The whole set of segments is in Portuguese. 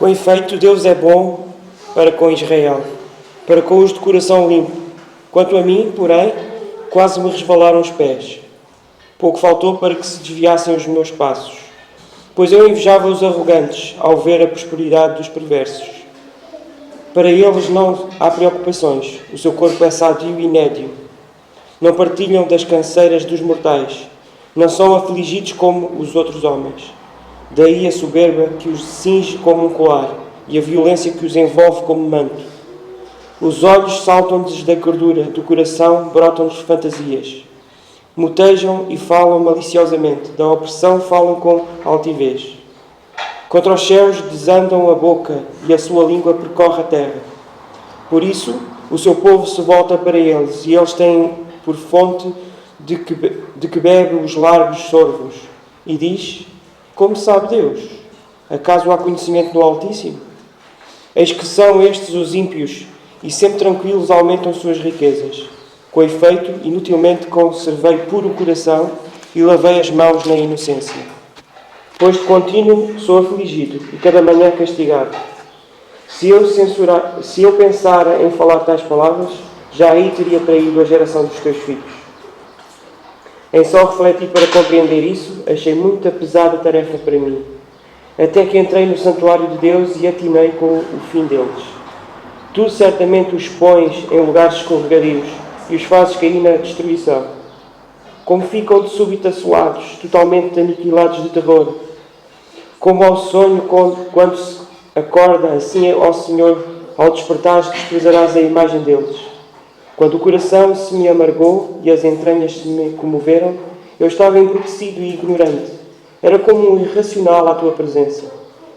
Com efeito, Deus é bom para com Israel, para com os de coração limpo. Quanto a mim, porém, quase me resvalaram os pés. Pouco faltou para que se desviassem os meus passos, pois eu invejava os arrogantes ao ver a prosperidade dos perversos. Para eles não há preocupações, o seu corpo é sadio e nédio. Não partilham das canseiras dos mortais, não são afligidos como os outros homens. Daí a soberba que os cinge como um colar e a violência que os envolve como manto. Os olhos saltam-lhes da gordura, do coração brotam-lhes fantasias. Motejam e falam maliciosamente, da opressão falam com altivez. Contra os céus desandam a boca e a sua língua percorre a terra. Por isso, o seu povo se volta para eles e eles têm por fonte de que bebe os largos sorvos. E diz: como sabe Deus? Acaso há conhecimento no Altíssimo? Eis que são estes os ímpios e sempre tranquilos aumentam suas riquezas. Com efeito, inutilmente conservei puro o coração e lavei as mãos na inocência. Pois de contínuo sou afligido e cada manhã castigado. Se eu pensara em falar tais palavras, já aí teria traído a geração dos teus filhos. Em só refletir para compreender isso, achei muita pesada tarefa para mim. Até que entrei no santuário de Deus e atinei com o fim deles. Tu certamente os pões em lugares escorregadios e os fazes cair na destruição. Como ficam de súbito assoados, totalmente aniquilados de terror. Como ao sonho quando se acorda, assim ó Senhor, ao despertar desprezarás a imagem deles. Quando o coração se me amargou e as entranhas se me comoveram, eu estava embrutecido e ignorante. Era como um irracional à tua presença.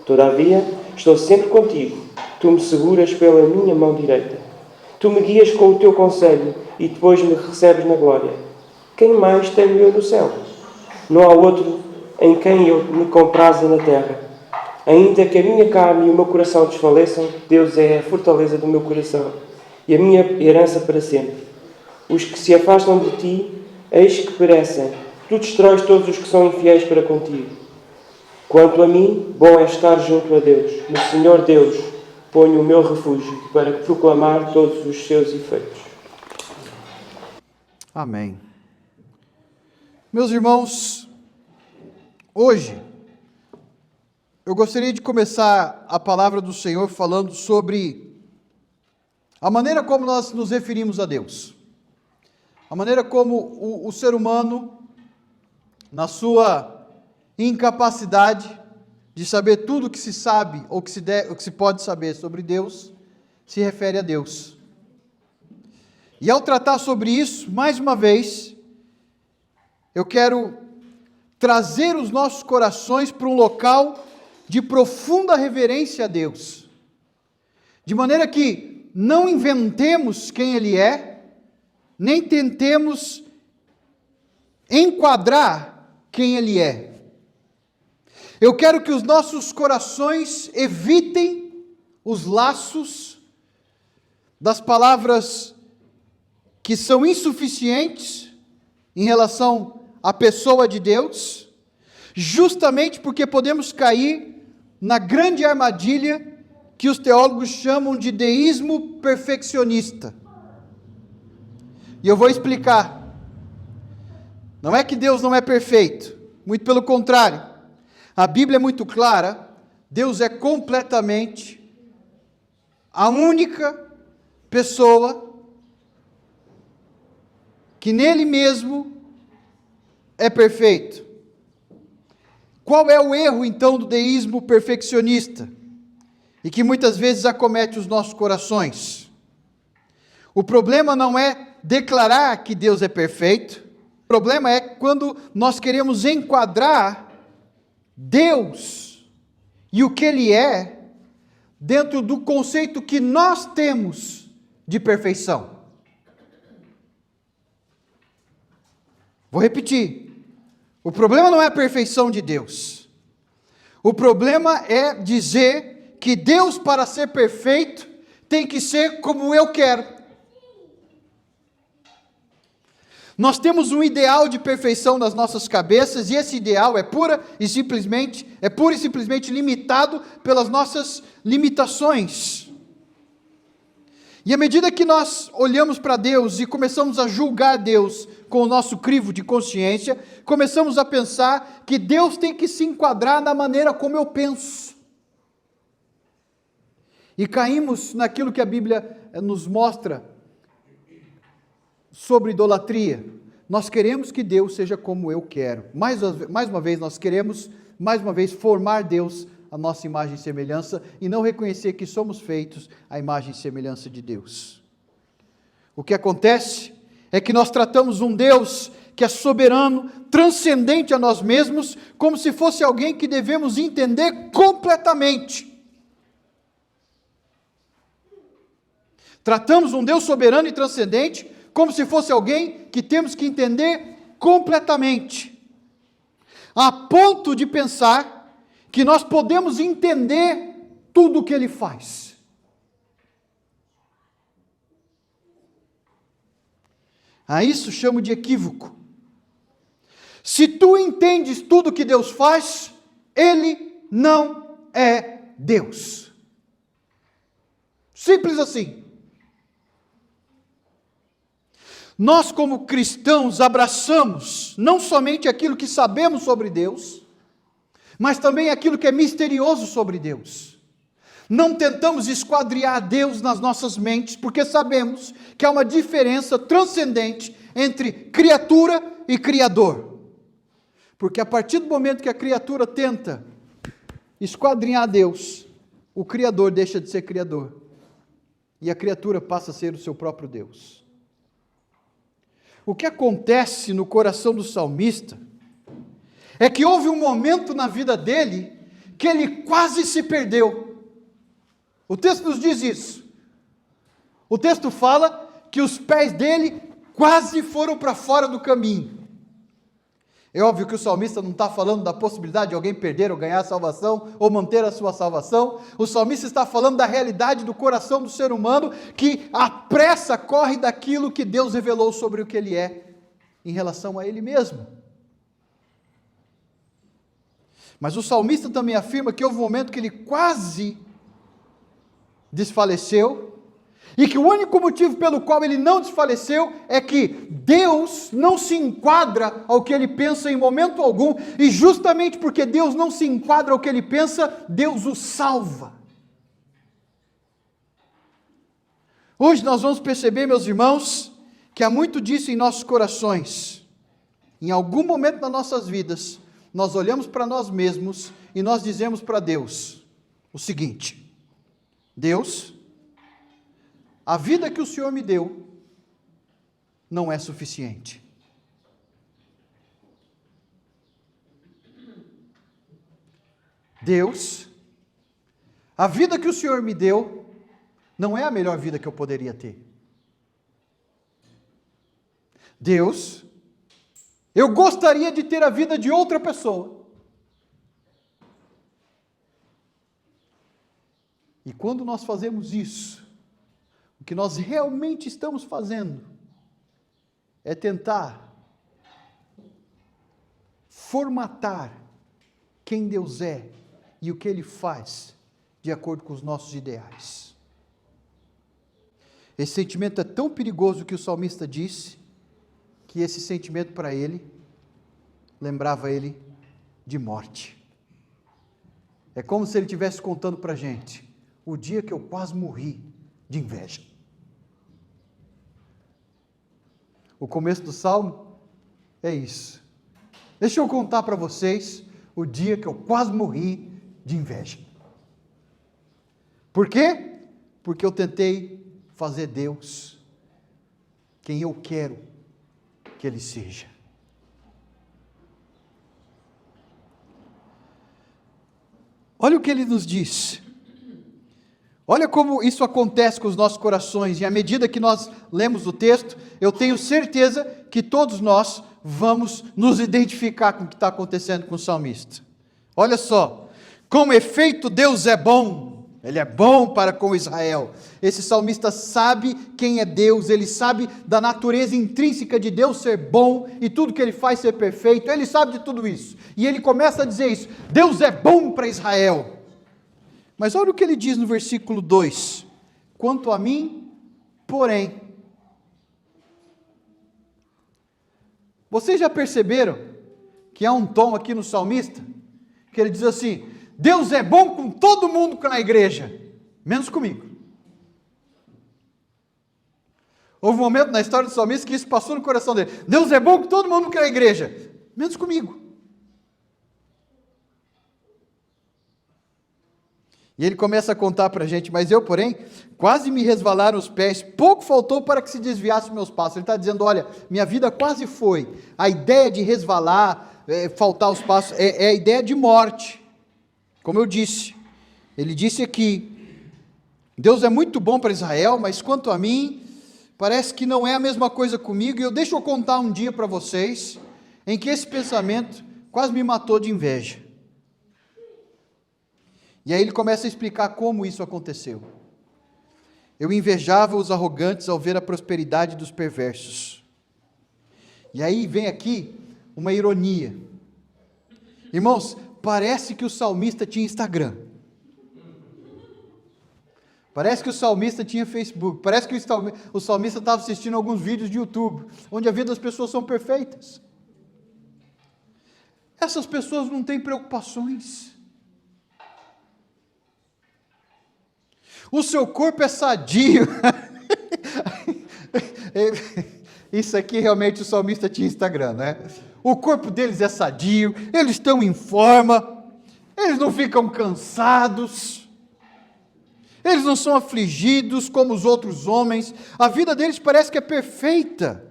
Todavia, estou sempre contigo. Tu me seguras pela minha mão direita. Tu me guias com o teu conselho e depois me recebes na glória. Quem mais tenho eu no céu? Não há outro em quem eu me compraze na terra. Ainda que a minha carne e o meu coração desfaleçam, Deus é a fortaleza do meu coração e a minha herança para sempre. Os que se afastam de ti, eis que perecem. Tu destróis todos os que são infiéis para contigo. Quanto a mim, bom é estar junto a Deus. No Senhor Deus ponho o meu refúgio para proclamar todos os seus efeitos. Amém. Meus irmãos, hoje eu gostaria de começar a palavra do Senhor falando sobre a maneira como nós nos referimos a Deus. A maneira como o ser humano, na sua incapacidade de saber tudo o que se sabe ou o que se pode saber sobre Deus, se refere a Deus. E ao tratar sobre isso, mais uma vez, eu quero trazer os nossos corações para um local de profunda reverência a Deus. De maneira que não inventemos quem Ele é, nem tentemos enquadrar quem Ele é. Eu quero que os nossos corações evitem os laços das palavras que são insuficientes em relação à pessoa de Deus, justamente porque podemos cair na grande armadilha que os teólogos chamam de deísmo perfeccionista. E eu vou explicar. Não é que Deus não é perfeito, muito pelo contrário. A Bíblia é muito clara, Deus é completamente a única pessoa que nele mesmo é perfeito. Qual é o erro, então, do deísmo perfeccionista? E que muitas vezes acomete os nossos corações. O problema não é declarar que Deus é perfeito, o problema é quando nós queremos enquadrar Deus e o que Ele é dentro do conceito que nós temos de perfeição. Vou repetir. O problema não é a perfeição de Deus. O problema é dizer que Deus, para ser perfeito, tem que ser como eu quero. Nós temos um ideal de perfeição nas nossas cabeças, e esse ideal é pura e simplesmente limitado pelas nossas limitações. E à medida que nós olhamos para Deus e começamos a julgar Deus com o nosso crivo de consciência, começamos a pensar que Deus tem que se enquadrar na maneira como eu penso. E caímos naquilo que a Bíblia nos mostra sobre idolatria. Nós queremos que Deus seja como eu quero. Mais uma vez, nós queremos, formar Deus à nossa imagem e semelhança, e não reconhecer que somos feitos à imagem e semelhança de Deus. O que acontece é que nós tratamos um Deus que é soberano, transcendente a nós mesmos, como se fosse alguém que devemos entender completamente. Tratamos um Deus soberano e transcendente como se fosse alguém que temos que entender completamente, a ponto de pensar que nós podemos entender tudo o que Ele faz. A isso chamo de equívoco. Se tu entendes tudo o que Deus faz, Ele não é Deus. Simples assim. Nós, como cristãos, abraçamos não somente aquilo que sabemos sobre Deus, mas também aquilo que é misterioso sobre Deus. Não tentamos esquadriar Deus nas nossas mentes, porque sabemos que há uma diferença transcendente entre criatura e Criador. Porque a partir do momento que a criatura tenta esquadrinhar Deus, o Criador deixa de ser Criador, e a criatura passa a ser o seu próprio Deus. O que acontece no coração do salmista é que houve um momento na vida dele que ele quase se perdeu. O texto nos diz isso. O texto fala que os pés dele quase foram para fora do caminho. É óbvio que o salmista não está falando da possibilidade de alguém perder ou ganhar a salvação, ou manter a sua salvação. O salmista está falando da realidade do coração do ser humano, que à pressa corre daquilo que Deus revelou sobre o que ele é, em relação a ele mesmo. Mas o salmista também afirma que houve um momento que ele quase desfaleceu, e que o único motivo pelo qual ele não desfaleceu é que Deus não se enquadra ao que ele pensa em momento algum, e justamente porque Deus não se enquadra ao que ele pensa, Deus o salva. Hoje nós vamos perceber, meus irmãos, que há muito disso em nossos corações. Em algum momento das nossas vidas, nós olhamos para nós mesmos e nós dizemos para Deus o seguinte: Deus, a vida que o Senhor me deu não é suficiente. Deus, a vida que o Senhor me deu não é a melhor vida que eu poderia ter. Deus, eu gostaria de ter a vida de outra pessoa. E quando nós fazemos isso, o que nós realmente estamos fazendo é tentar formatar quem Deus é e o que Ele faz de acordo com os nossos ideais. Esse sentimento é tão perigoso que o salmista disse que esse sentimento para ele lembrava ele de morte. É como se ele estivesse contando para a gente o dia que eu quase morri de inveja. O começo do salmo é isso. Deixa eu contar para vocês o dia que eu quase morri de inveja. Por quê? Porque eu tentei fazer Deus quem eu quero que Ele seja. Olha o que ele nos diz. Olha como isso acontece com os nossos corações, e à medida que nós lemos o texto, eu tenho certeza que todos nós vamos nos identificar com o que está acontecendo com o salmista. Olha só, com efeito Deus é bom. Ele é bom para com Israel. Esse salmista sabe quem é Deus, ele sabe da natureza intrínseca de Deus ser bom e tudo que ele faz ser perfeito, ele sabe de tudo isso. E ele começa a dizer isso: Deus é bom para Israel. Mas olha o que ele diz no versículo 2: quanto a mim, porém. Vocês já perceberam que há um tom aqui no salmista, que ele diz assim: Deus é bom com todo mundo que na igreja, menos comigo. Houve um momento na história do salmista que isso passou no coração dele: Deus é bom com todo mundo que na igreja, menos comigo. E ele começa a contar para a gente: mas eu, porém, quase me resvalaram os pés, pouco faltou para que se desviassem meus passos. Ele está dizendo: olha, minha vida quase foi. A ideia de resvalar, faltar os passos, é a ideia de morte. Como eu disse, ele disse aqui: Deus é muito bom para Israel, mas quanto a mim, parece que não é a mesma coisa comigo. E deixa eu contar um dia para vocês, em que esse pensamento quase me matou de inveja. E aí ele começa a explicar como isso aconteceu. Eu invejava os arrogantes ao ver a prosperidade dos perversos. E aí vem aqui uma ironia. Irmãos, parece que o salmista tinha Instagram. Parece que o salmista tinha Facebook. Parece que o salmista estava assistindo alguns vídeos de YouTube, onde a vida das pessoas são perfeitas. Essas pessoas não têm preocupações. O seu corpo é sadio. Isso aqui realmente o salmista tinha Instagram, né? O corpo deles é sadio, eles estão em forma, eles não ficam cansados, eles não são afligidos como os outros homens, a vida deles parece que é perfeita.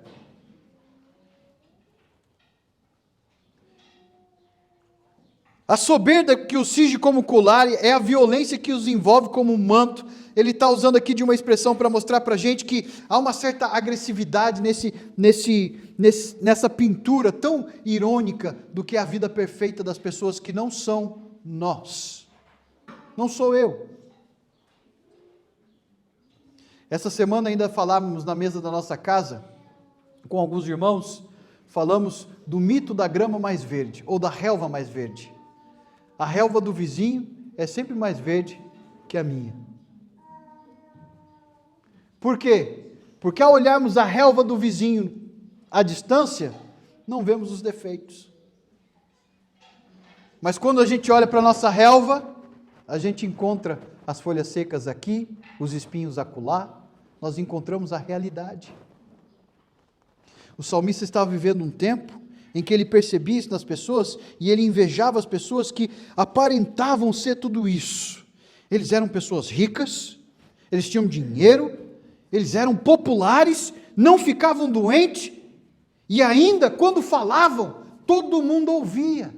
A soberba que os cinge como colar é a violência que os envolve como um manto. Ele está usando aqui de uma expressão para mostrar para a gente que há uma certa agressividade nessa pintura tão irônica do que é a vida perfeita das pessoas que não são nós. Não sou eu. Essa semana ainda falávamos na mesa da nossa casa, com alguns irmãos, falamos do mito da grama mais verde, ou da relva mais verde. A relva do vizinho é sempre mais verde que a minha. Por quê? Porque ao olharmos a relva do vizinho à distância, não vemos os defeitos. Mas quando a gente olha para a nossa relva, a gente encontra as folhas secas aqui, os espinhos acolá, nós encontramos a realidade. O salmista estava vivendo um tempo em que ele percebia isso nas pessoas, e ele invejava as pessoas que aparentavam ser tudo isso. Eles eram pessoas ricas, eles tinham dinheiro, eles eram populares, não ficavam doentes, e ainda, quando falavam, todo mundo ouvia.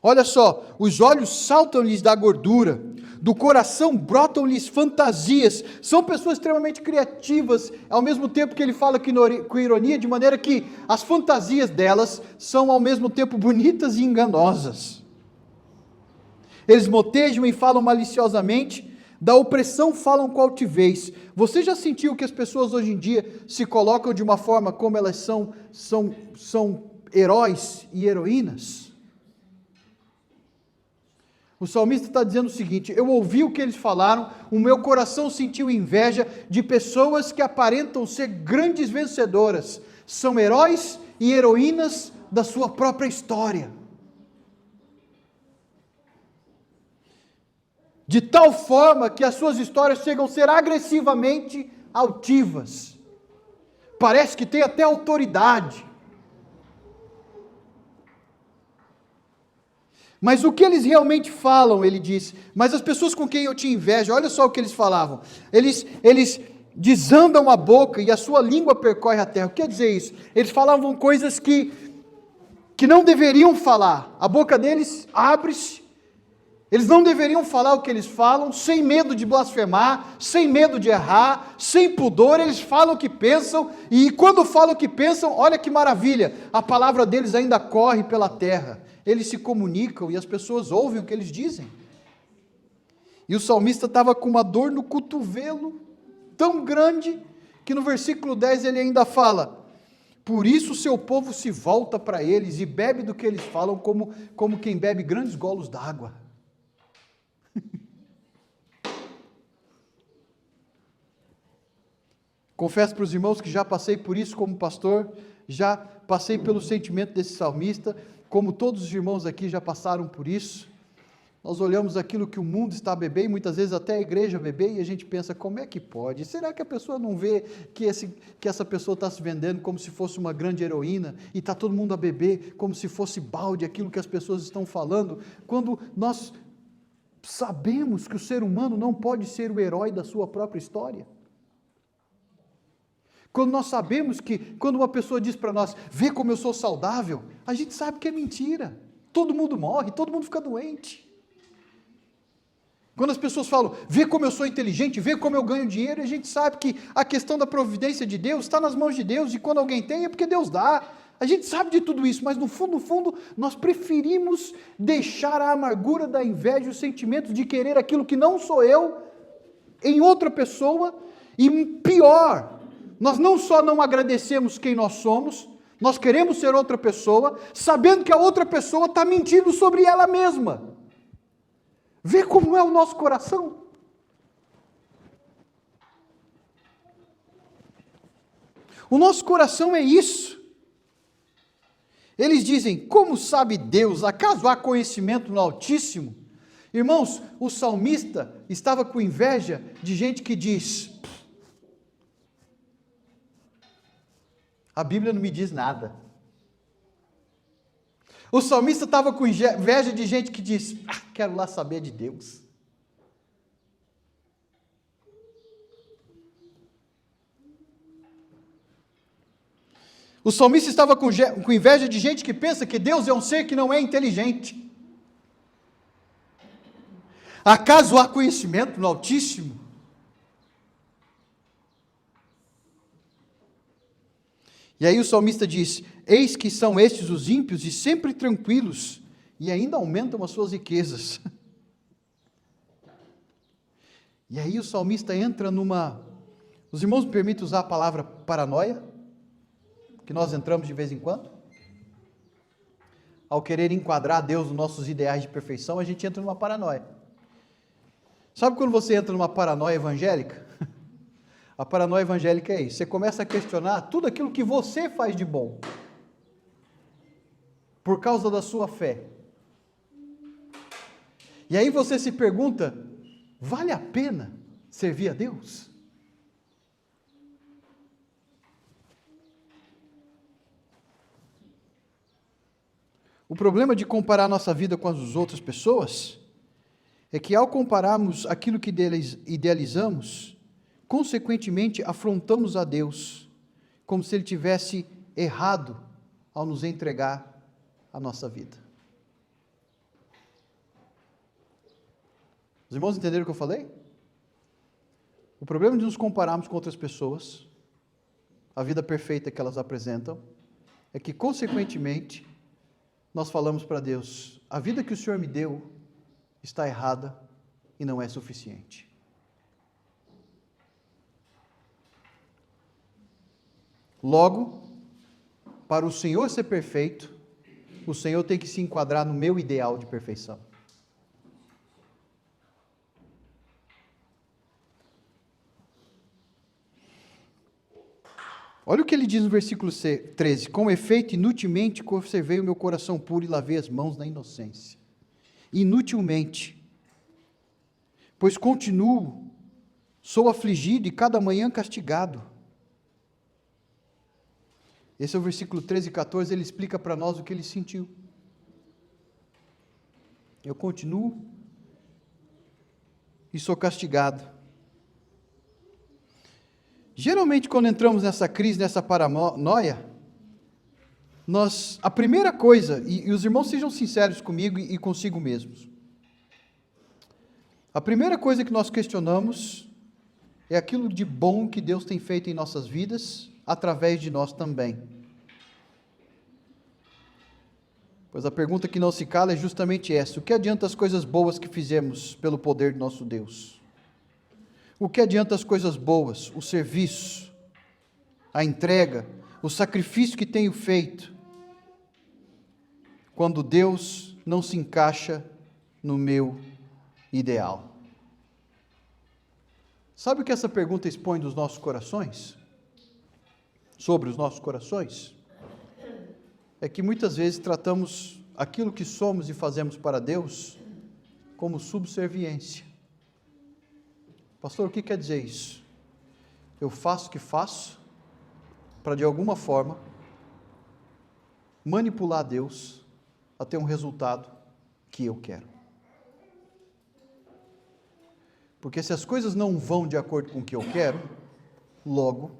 Olha só, os olhos saltam-lhes da gordura, do coração brotam-lhes fantasias, são pessoas extremamente criativas, ao mesmo tempo que ele fala com ironia, de maneira que as fantasias delas são ao mesmo tempo bonitas e enganosas. Eles motejam e falam maliciosamente, da opressão falam com altivez. Você já sentiu que as pessoas hoje em dia se colocam de uma forma como elas são heróis e heroínas? O salmista está dizendo o seguinte: eu ouvi o que eles falaram, o meu coração sentiu inveja de pessoas que aparentam ser grandes vencedoras, são heróis e heroínas da sua própria história. De tal forma que as suas histórias chegam a ser agressivamente altivas. Parece que tem até autoridade. Mas o que eles realmente falam, ele diz, mas as pessoas com quem eu tinha inveja, olha só o que eles falavam, eles desandam a boca e a sua língua percorre a terra. O que quer dizer isso? Eles falavam coisas que não deveriam falar, a boca deles abre-se, eles não deveriam falar o que eles falam, sem medo de blasfemar, sem medo de errar, sem pudor, eles falam o que pensam, e quando falam o que pensam, olha que maravilha, a palavra deles ainda corre pela terra. Eles se comunicam e as pessoas ouvem o que eles dizem. E o salmista estava com uma dor no cotovelo tão grande que no versículo 10 ele ainda fala: por isso o seu povo se volta para eles e bebe do que eles falam como quem bebe grandes golos d'água. Confesso para os irmãos que já passei por isso como pastor, já passei pelo sentimento desse salmista, como todos os irmãos aqui já passaram por isso. Nós olhamos aquilo que o mundo está a beber, e muitas vezes até a igreja beber, e a gente pensa, como é que pode? Será que a pessoa não vê que essa pessoa está se vendendo como se fosse uma grande heroína, e está todo mundo a beber como se fosse balde aquilo que as pessoas estão falando, quando nós sabemos que o ser humano não pode ser o herói da sua própria história? Quando nós sabemos que, quando uma pessoa diz para nós, vê como eu sou saudável, a gente sabe que é mentira. Todo mundo morre, todo mundo fica doente. Quando as pessoas falam, vê como eu sou inteligente, vê como eu ganho dinheiro, a gente sabe que a questão da providência de Deus está nas mãos de Deus, e quando alguém tem é porque Deus dá. A gente sabe de tudo isso, mas no fundo, nós preferimos deixar a amargura da inveja, o sentimento de querer aquilo que não sou eu, em outra pessoa, e pior, nós não só não agradecemos quem nós somos, nós queremos ser outra pessoa, sabendo que a outra pessoa está mentindo sobre ela mesma. Vê como é o nosso coração. O nosso coração é isso. Eles dizem, como sabe Deus? Acaso há conhecimento no Altíssimo? Irmãos, o salmista estava com inveja de gente que diz, a Bíblia não me diz nada. O salmista estava com inveja de gente que diz, quero lá saber de Deus. O salmista estava com inveja de gente que pensa que Deus é um ser que não é inteligente. Acaso há conhecimento no Altíssimo? E aí o salmista diz, eis que são estes os ímpios e sempre tranquilos, e ainda aumentam as suas riquezas. E aí o salmista entra numa... Os irmãos me permitem usar a palavra paranoia? Que nós entramos de vez em quando? Ao querer enquadrar Deus nos nossos ideais de perfeição, a gente entra numa paranoia. Sabe quando você entra numa paranoia evangélica? A paranoia evangélica é isso, você começa a questionar tudo aquilo que você faz de bom, por causa da sua fé. E aí você se pergunta, vale a pena servir a Deus? O problema de comparar nossa vida com as das outras pessoas, é que ao compararmos aquilo que idealizamos, consequentemente, afrontamos a Deus, como se Ele tivesse errado ao nos entregar a nossa vida. Os irmãos entenderam o que eu falei? O problema de nos compararmos com outras pessoas, a vida perfeita que elas apresentam, é que, consequentemente, nós falamos para Deus, a vida que o Senhor me deu está errada e não é suficiente. Logo, para o Senhor ser perfeito, o Senhor tem que se enquadrar no meu ideal de perfeição. Olha o que ele diz no versículo 13: com efeito, inutilmente conservei o meu coração puro e lavei as mãos na inocência. Inutilmente, pois continuo, sou afligido e cada manhã castigado. Esse é o versículo 13 e 14, ele explica para nós o que ele sentiu. Eu continuo e sou castigado. Geralmente, quando entramos nessa crise, nessa paranoia, a primeira coisa, e os irmãos sejam sinceros comigo e consigo mesmos, a primeira coisa que nós questionamos é aquilo de bom que Deus tem feito em nossas vidas, através de nós também. Pois a pergunta que não se cala é justamente essa: o que adianta as coisas boas que fizemos pelo poder de nosso Deus? O que adianta as coisas boas, o serviço, a entrega, o sacrifício que tenho feito, quando Deus não se encaixa no meu ideal? Sabe o que essa pergunta expõe dos nossos corações? Sobre os nossos corações? É que muitas vezes tratamos aquilo que somos e fazemos para Deus como subserviência. Pastor, o que quer dizer isso? Eu faço o que faço para, de alguma forma, manipular Deus a ter um resultado que eu quero. Porque se as coisas não vão de acordo com o que eu quero, logo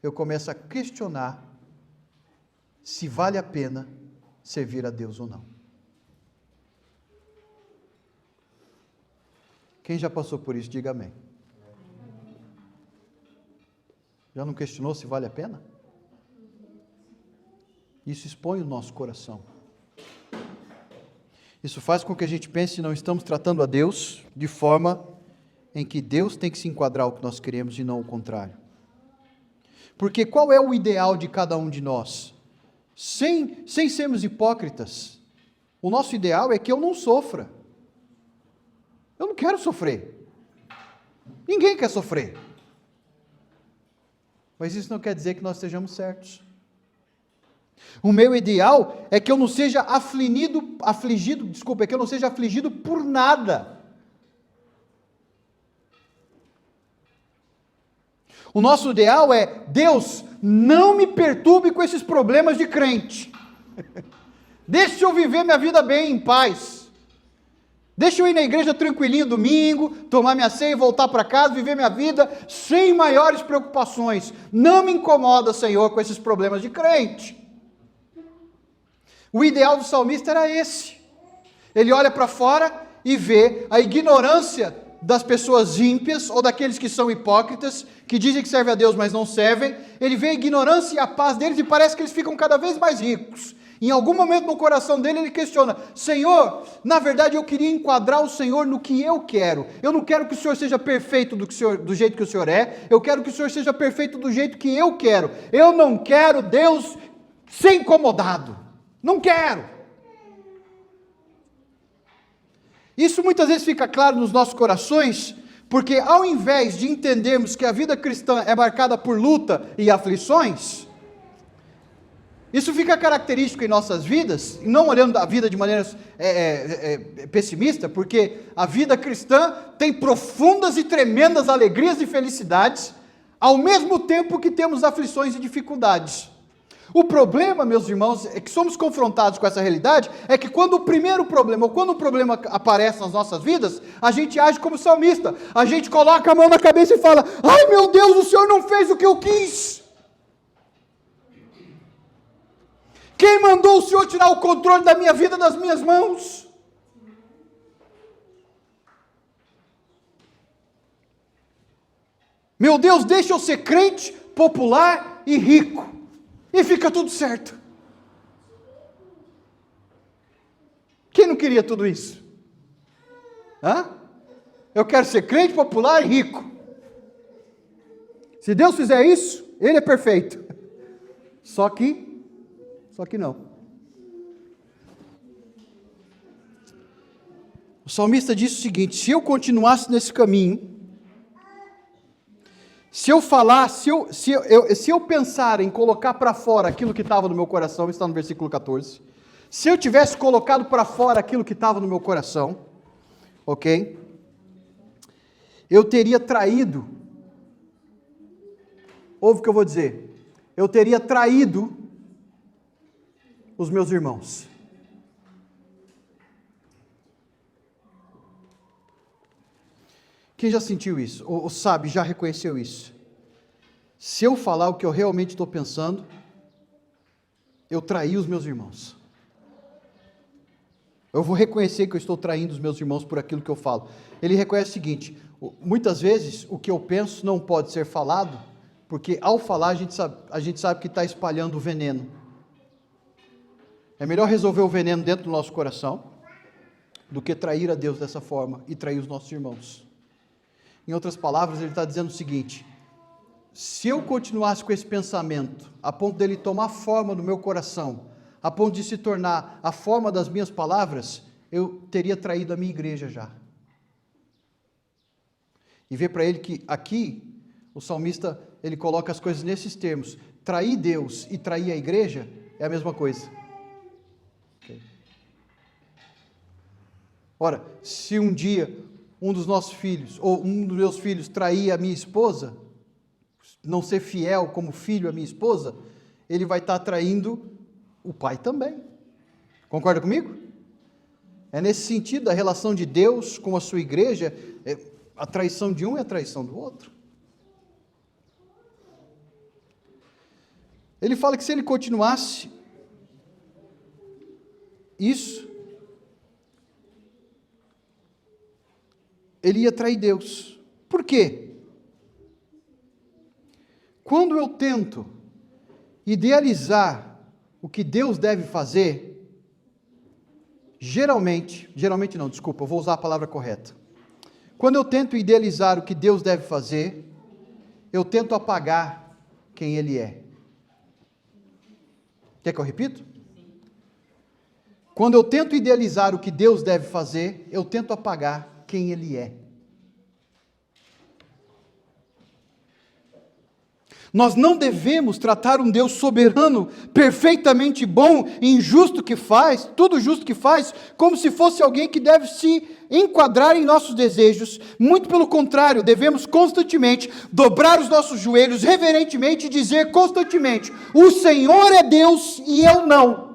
eu começo a questionar se vale a pena servir a Deus ou não. Quem já passou por isso, diga amém. Já não questionou se vale a pena? Isso expõe o nosso coração. Isso faz com que a gente pense que não estamos tratando a Deus de forma em que Deus tem que se enquadrar ao que nós queremos e não o contrário. Porque qual é o ideal de cada um de nós? Sem sermos hipócritas, o nosso ideal é que eu não sofra. Eu não quero sofrer. Ninguém quer sofrer. Mas isso não quer dizer que nós estejamos certos. O meu ideal é que eu não seja afligido por nada. O nosso ideal é: Deus, não me perturbe com esses problemas de crente. Deixa eu viver minha vida bem, em paz. Deixa eu ir na igreja tranquilinho domingo, tomar minha ceia e voltar para casa, viver minha vida sem maiores preocupações. Não me incomoda, Senhor, com esses problemas de crente. O ideal do salmista era esse. Ele olha para fora e vê a ignorância das pessoas ímpias ou daqueles que são hipócritas, que dizem que servem a Deus, mas não servem. Ele vê a ignorância e a paz deles e parece que eles ficam cada vez mais ricos. Em algum momento no coração dele ele questiona: Senhor, na verdade eu queria enquadrar o Senhor no que eu quero. Eu não quero que o Senhor seja perfeito do jeito que o Senhor é. Eu quero que o Senhor seja perfeito do jeito que eu quero. Eu não quero Deus ser incomodado. Não quero. Isso muitas vezes fica claro nos nossos corações, porque ao invés de entendermos que a vida cristã é marcada por luta e aflições, isso fica característico em nossas vidas, não olhando a vida de maneira pessimista, porque a vida cristã tem profundas e tremendas alegrias e felicidades, ao mesmo tempo que temos aflições e dificuldades. O problema, meus irmãos, é que somos confrontados com essa realidade, é que quando o primeiro problema, ou quando o problema aparece nas nossas vidas, a gente age como salmista, a gente coloca a mão na cabeça e fala: ai meu Deus, o Senhor não fez o que eu quis. Quem mandou o Senhor tirar o controle da minha vida das minhas mãos? Meu Deus, deixa eu ser crente, popular e rico. E fica tudo certo. Quem não queria tudo isso? Eu quero ser crente, popular e rico. Se Deus fizer isso, Ele é perfeito. Só que não. O salmista disse o seguinte: se eu continuasse nesse caminho, se eu falar, se eu pensar em colocar para fora aquilo que estava no meu coração, está no versículo 14, se eu tivesse colocado para fora aquilo que estava no meu coração, ok? Eu teria traído, ouve o que eu vou dizer, eu teria traído os meus irmãos. Quem já sentiu isso, ou sabe, já reconheceu isso? Se eu falar o que eu realmente estou pensando, eu traí os meus irmãos. Eu vou reconhecer que eu estou traindo os meus irmãos por aquilo que eu falo. Ele reconhece o seguinte: muitas vezes o que eu penso não pode ser falado, porque ao falar a gente sabe que está espalhando o veneno. É melhor resolver o veneno dentro do nosso coração do que trair a Deus dessa forma e trair os nossos irmãos. Em outras palavras, ele está dizendo o seguinte: se eu continuasse com esse pensamento, a ponto dele tomar forma no meu coração, a ponto de se tornar a forma das minhas palavras, eu teria traído a minha igreja já. E vê para ele que aqui, o salmista, ele coloca as coisas nesses termos: trair Deus e trair a igreja é a mesma coisa. Okay. Ora, se um dia um dos nossos filhos, ou um dos meus filhos trair a minha esposa, não ser fiel como filho à minha esposa, ele vai estar traindo o pai também. Concorda comigo? É nesse sentido a relação de Deus com a sua igreja, a traição de um é a traição do outro. Ele fala que se ele continuasse isso, ele ia trair Deus. Por quê? Quando eu tento idealizar o que Deus deve fazer, geralmente não, desculpa, eu vou usar a palavra correta. Quando eu tento idealizar o que Deus deve fazer, eu tento apagar quem Ele é. Quer que eu repito? Quando eu tento idealizar o que Deus deve fazer, eu tento apagar quem Ele é. Nós não devemos tratar um Deus soberano, perfeitamente bom e injusto que faz, tudo justo que faz, como se fosse alguém que deve se enquadrar em nossos desejos. Muito pelo contrário, devemos constantemente dobrar os nossos joelhos, reverentemente e dizer constantemente: o Senhor é Deus e eu não.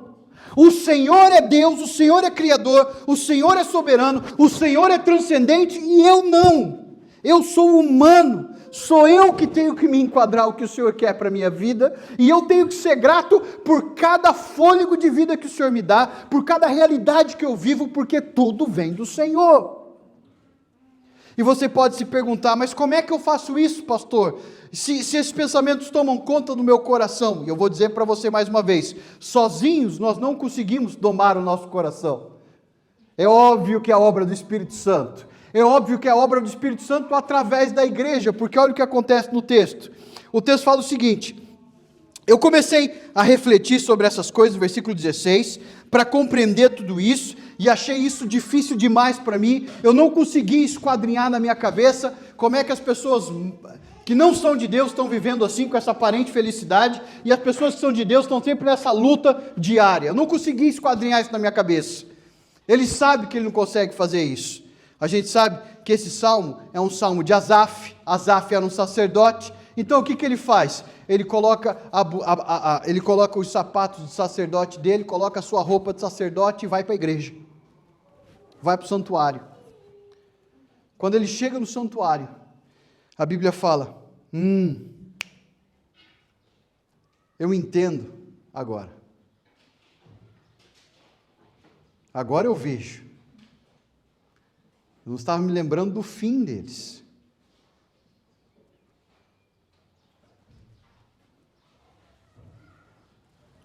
O Senhor é Deus, o Senhor é Criador, o Senhor é soberano, o Senhor é transcendente e eu não. Eu sou humano. Sou eu que tenho que me enquadrar o que o Senhor quer para a minha vida, e eu tenho que ser grato por cada fôlego de vida que o Senhor me dá, por cada realidade que eu vivo, porque tudo vem do Senhor. E você pode se perguntar: mas como é que eu faço isso, pastor? Se esses pensamentos tomam conta do meu coração, e eu vou dizer para você mais uma vez: sozinhos nós não conseguimos domar o nosso coração. É óbvio que é a obra do Espírito Santo. É óbvio que é a obra do Espírito Santo através da igreja, porque olha o que acontece no texto. O texto fala o seguinte: eu comecei a refletir sobre essas coisas, no versículo 16, para compreender tudo isso, e achei isso difícil demais para mim. Eu não consegui esquadrinhar na minha cabeça como é que as pessoas que não são de Deus estão vivendo assim, com essa aparente felicidade, e as pessoas que são de Deus estão sempre nessa luta diária. Eu não consegui esquadrinhar isso na minha cabeça. Ele sabe que ele não consegue fazer isso. A gente sabe que esse salmo é um salmo de Asaf. Asaf era um sacerdote. Então o que ele faz? Ele coloca, ele coloca os sapatos de sacerdote dele, coloca a sua roupa de sacerdote e vai para a igreja. Vai para o santuário. Quando ele chega no santuário, a Bíblia fala: eu entendo agora. Agora eu vejo. Eu não estava me lembrando do fim deles.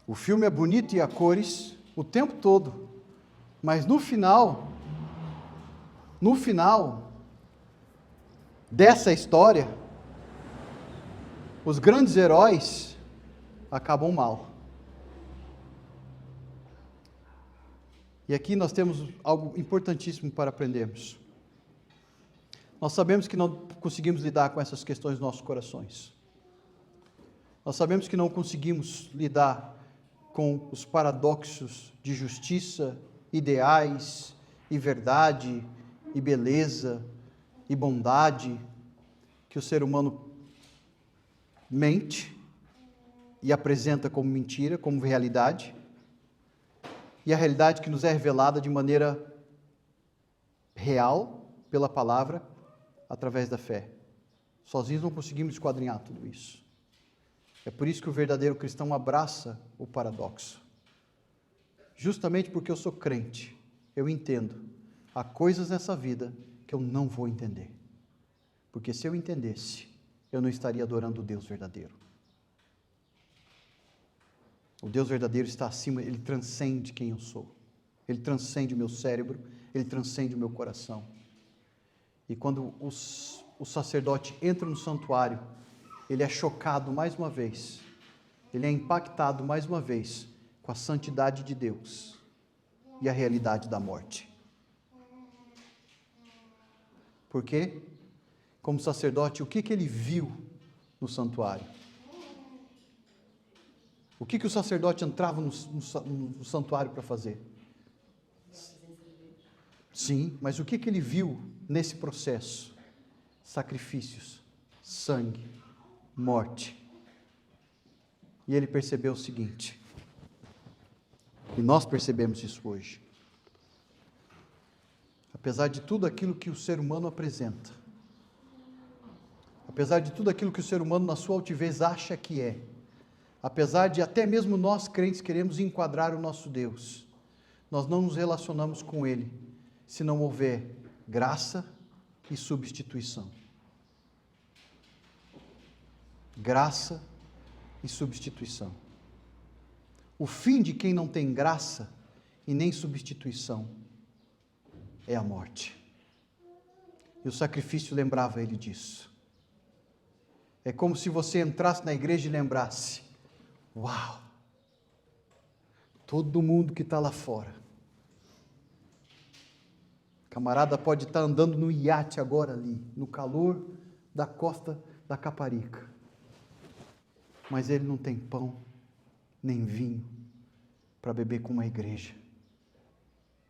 O filme é bonito e a cores o tempo todo, mas no final dessa história, os grandes heróis acabam mal. E aqui nós temos algo importantíssimo para aprendermos. Nós sabemos que não conseguimos lidar com essas questões nos nossos corações. Nós sabemos que não conseguimos lidar com os paradoxos de justiça, ideais, e verdade, e beleza, e bondade, que o ser humano mente e apresenta como mentira, como realidade, e a realidade que nos é revelada de maneira real, pela palavra, através da fé. Sozinhos não conseguimos esquadrinhar tudo isso. É por isso que o verdadeiro cristão abraça o paradoxo. Justamente porque eu sou crente, eu entendo. Há coisas nessa vida que eu não vou entender. Porque se eu entendesse, eu não estaria adorando o Deus verdadeiro. O Deus verdadeiro está acima, Ele transcende quem eu sou. Ele transcende o meu cérebro, Ele transcende o meu coração. E quando o sacerdote entra no santuário, ele é chocado mais uma vez, ele é impactado mais uma vez com a santidade de Deus e a realidade da morte. Por quê? Como sacerdote, o que ele viu no santuário? O que o sacerdote entrava no santuário para fazer? Sim, mas o que ele viu nesse processo? Sacrifícios, sangue, morte. E ele percebeu o seguinte, e nós percebemos isso hoje. Apesar de tudo aquilo que o ser humano apresenta, apesar de tudo aquilo que o ser humano na sua altivez acha que é, apesar de até mesmo nós crentes queremos enquadrar o nosso Deus, nós não nos relacionamos com Ele se não houver graça e substituição. Graça e substituição. O fim de quem não tem graça e nem substituição é a morte. E o sacrifício lembrava ele disso. É como se você entrasse na igreja e lembrasse: uau! Todo mundo que está lá fora. Camarada pode estar andando no iate agora ali, no calor da costa da Caparica. Mas ele não tem pão, nem vinho, para beber com uma igreja,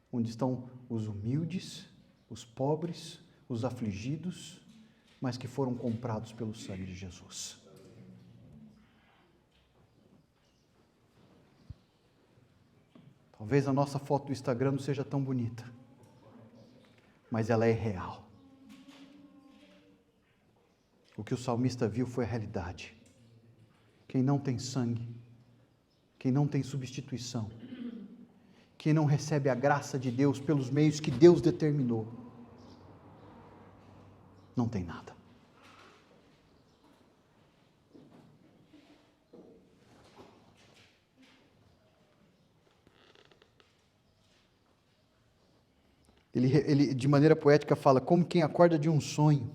onde estão os humildes, os pobres, os afligidos, mas que foram comprados pelo sangue de Jesus. Talvez a nossa foto do Instagram não seja tão bonita, mas ela é real. O que o salmista viu foi a realidade. Quem não tem sangue, quem não tem substituição, quem não recebe a graça de Deus pelos meios que Deus determinou, não tem nada. Ele, de maneira poética, fala: como quem acorda de um sonho.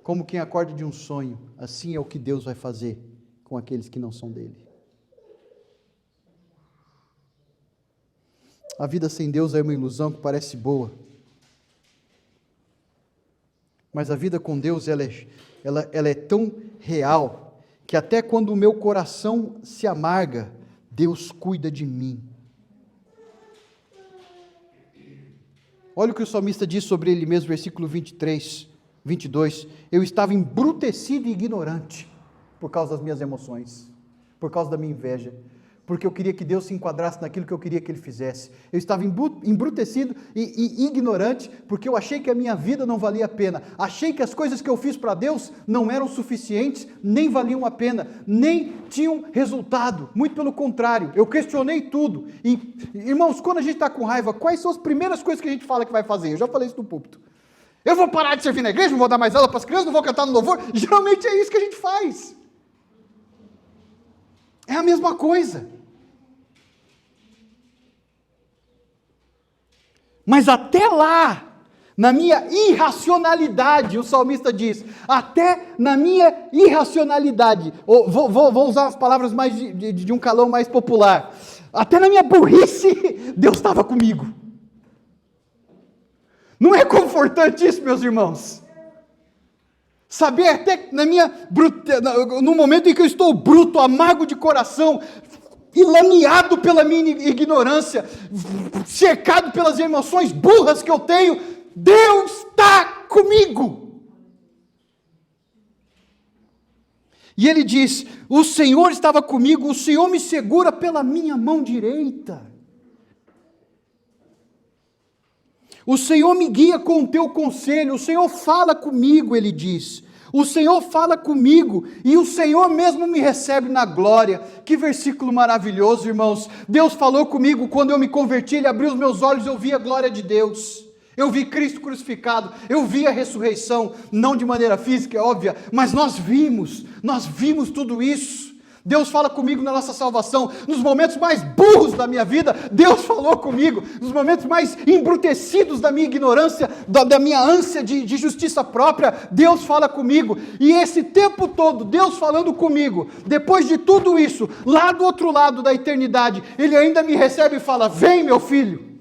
Como quem acorda de um sonho, assim é o que Deus vai fazer com aqueles que não são dele. A vida sem Deus é uma ilusão que parece boa. Mas a vida com Deus, ela é tão real, que até quando o meu coração se amarga, Deus cuida de mim. Olha o que o salmista diz sobre ele mesmo, versículo 23, 22. Eu estava embrutecido e ignorante por causa das minhas emoções, por causa da minha inveja, porque eu queria que Deus se enquadrasse naquilo que eu queria que Ele fizesse. Eu estava embrutecido e ignorante, porque eu achei que a minha vida não valia a pena, achei que as coisas que eu fiz para Deus não eram suficientes, nem valiam a pena, nem tinham resultado, muito pelo contrário, eu questionei tudo. E, irmãos, quando a gente está com raiva, quais são as primeiras coisas que a gente fala que vai fazer? Eu já falei isso no púlpito. Eu vou parar de servir na igreja, não vou dar mais aula para as crianças, não vou cantar no louvor. Geralmente é isso que a gente faz. É a mesma coisa. Mas até lá, na minha irracionalidade, o salmista diz, até na minha irracionalidade, vou usar as palavras mais de um calão mais popular, até na minha burrice, Deus estava comigo. Não é confortante isso, meus irmãos? Saber até no momento em que eu estou bruto, amargo de coração, e lameado pela minha ignorância, cercado pelas emoções burras que eu tenho, Deus está comigo. E ele diz, o Senhor estava comigo, o Senhor me segura pela minha mão direita. O Senhor me guia com o teu conselho, o Senhor fala comigo, ele diz. O Senhor fala comigo e o Senhor mesmo me recebe na glória. Que versículo maravilhoso, irmãos. Deus falou comigo quando eu me converti, Ele abriu os meus olhos, eu vi a glória de Deus. Eu vi Cristo crucificado, eu vi a ressurreição, não de maneira física, é óbvia, mas nós vimos tudo isso. Deus fala comigo na nossa salvação. Nos momentos mais burros da minha vida, Deus falou comigo. Nos momentos mais embrutecidos da minha ignorância, da minha ânsia de justiça própria, Deus fala comigo. E esse tempo todo, Deus falando comigo, depois de tudo isso, lá do outro lado da eternidade, Ele ainda me recebe e fala: vem, meu filho.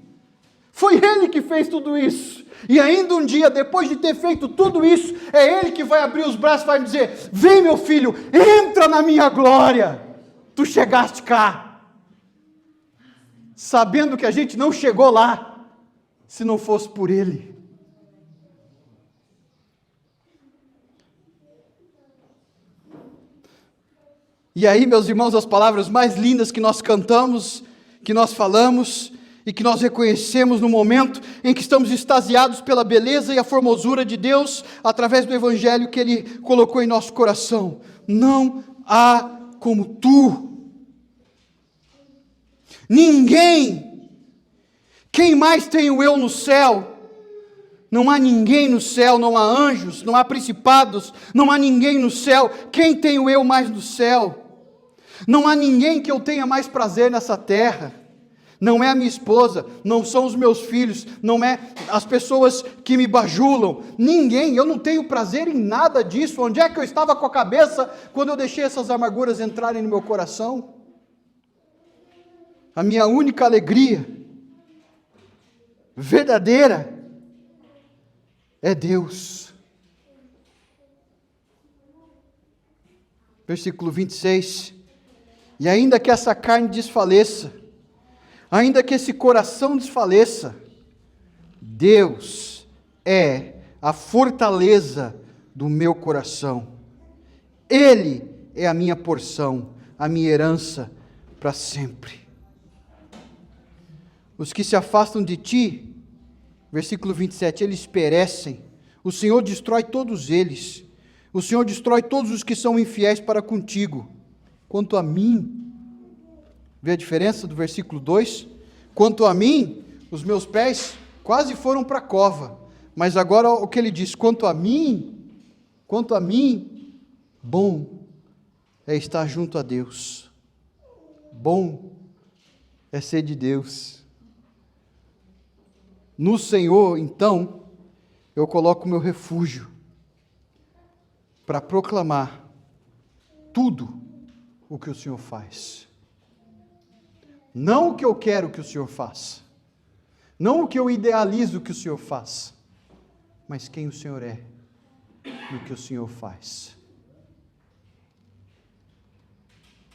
Foi Ele que fez tudo isso. E ainda um dia, depois de ter feito tudo isso, é Ele que vai abrir os braços e vai dizer: vem, meu filho, entra na minha glória. Tu chegaste cá. Sabendo que a gente não chegou lá, se não fosse por Ele. E aí, meus irmãos, as palavras mais lindas que nós cantamos, que nós falamos, e que nós reconhecemos no momento em que estamos extasiados pela beleza e a formosura de Deus, através do Evangelho que Ele colocou em nosso coração. Não há como Tu. Ninguém. Quem mais tem o eu no céu? Não há ninguém no céu, não há anjos, não há principados, não há ninguém no céu. Quem tem o eu mais no céu? Não há ninguém que eu tenha mais prazer nessa terra. Não é a minha esposa, não são os meus filhos, não é as pessoas que me bajulam, ninguém, eu não tenho prazer em nada disso. Onde é que eu estava com a cabeça quando eu deixei essas amarguras entrarem no meu coração? A minha única alegria verdadeira é Deus. Versículo 26, e ainda que essa carne desfaleça, ainda que esse coração desfaleça, Deus é a fortaleza do meu coração. Ele é a minha porção, a minha herança para sempre. Os que se afastam de ti, versículo 27, eles perecem. O Senhor destrói todos eles. O Senhor destrói todos os que são infiéis para contigo. Quanto a mim, vê a diferença do versículo 2? Quanto a mim, os meus pés quase foram para a cova. Mas agora o que ele diz: quanto a mim, bom é estar junto a Deus. Bom é ser de Deus. No Senhor, então, eu coloco meu refúgio para proclamar tudo o que o Senhor faz. Não o que eu quero que o Senhor faça, não o que eu idealizo que o Senhor faça, mas quem o Senhor é e o que o Senhor faz.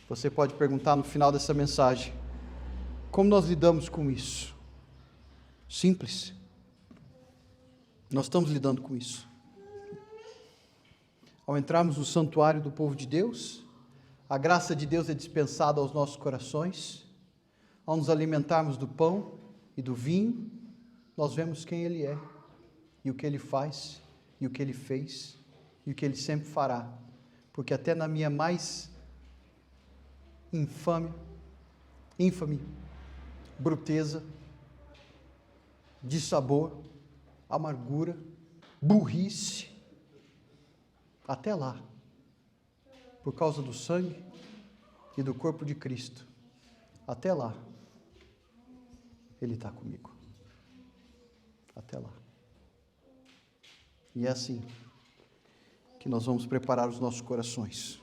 Você pode perguntar no final dessa mensagem: como nós lidamos com isso? Simples. Nós estamos lidando com isso. Ao entrarmos no santuário do povo de Deus, a graça de Deus é dispensada aos nossos corações. Ao nos alimentarmos do pão e do vinho, nós vemos quem Ele é, e o que Ele faz, e o que Ele fez, e o que Ele sempre fará. Porque até na minha mais ínfame, bruteza, dissabor, amargura, burrice, até lá, por causa do sangue e do corpo de Cristo, até lá, Ele está comigo. Até lá. E é assim que nós vamos preparar os nossos corações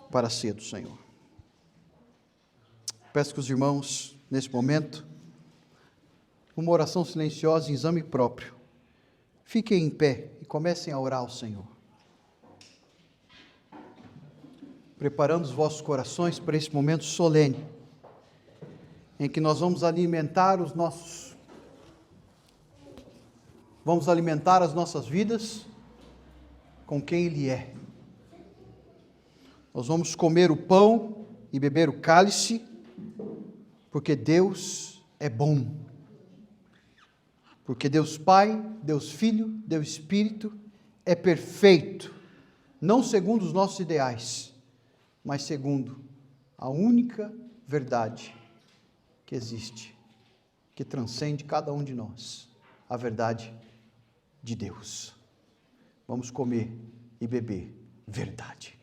para a ceia do Senhor. Peço que os irmãos, nesse momento, uma oração silenciosa em exame próprio, fiquem em pé e comecem a orar ao Senhor, preparando os vossos corações para esse momento solene, em que nós vamos alimentar as nossas vidas com quem Ele é. Nós vamos comer o pão e beber o cálice, porque Deus é bom. Porque Deus Pai, Deus Filho, Deus Espírito é perfeito, não segundo os nossos ideais, mas segundo a única verdade que existe, que transcende cada um de nós, a verdade de Deus. Vamos comer e beber verdade.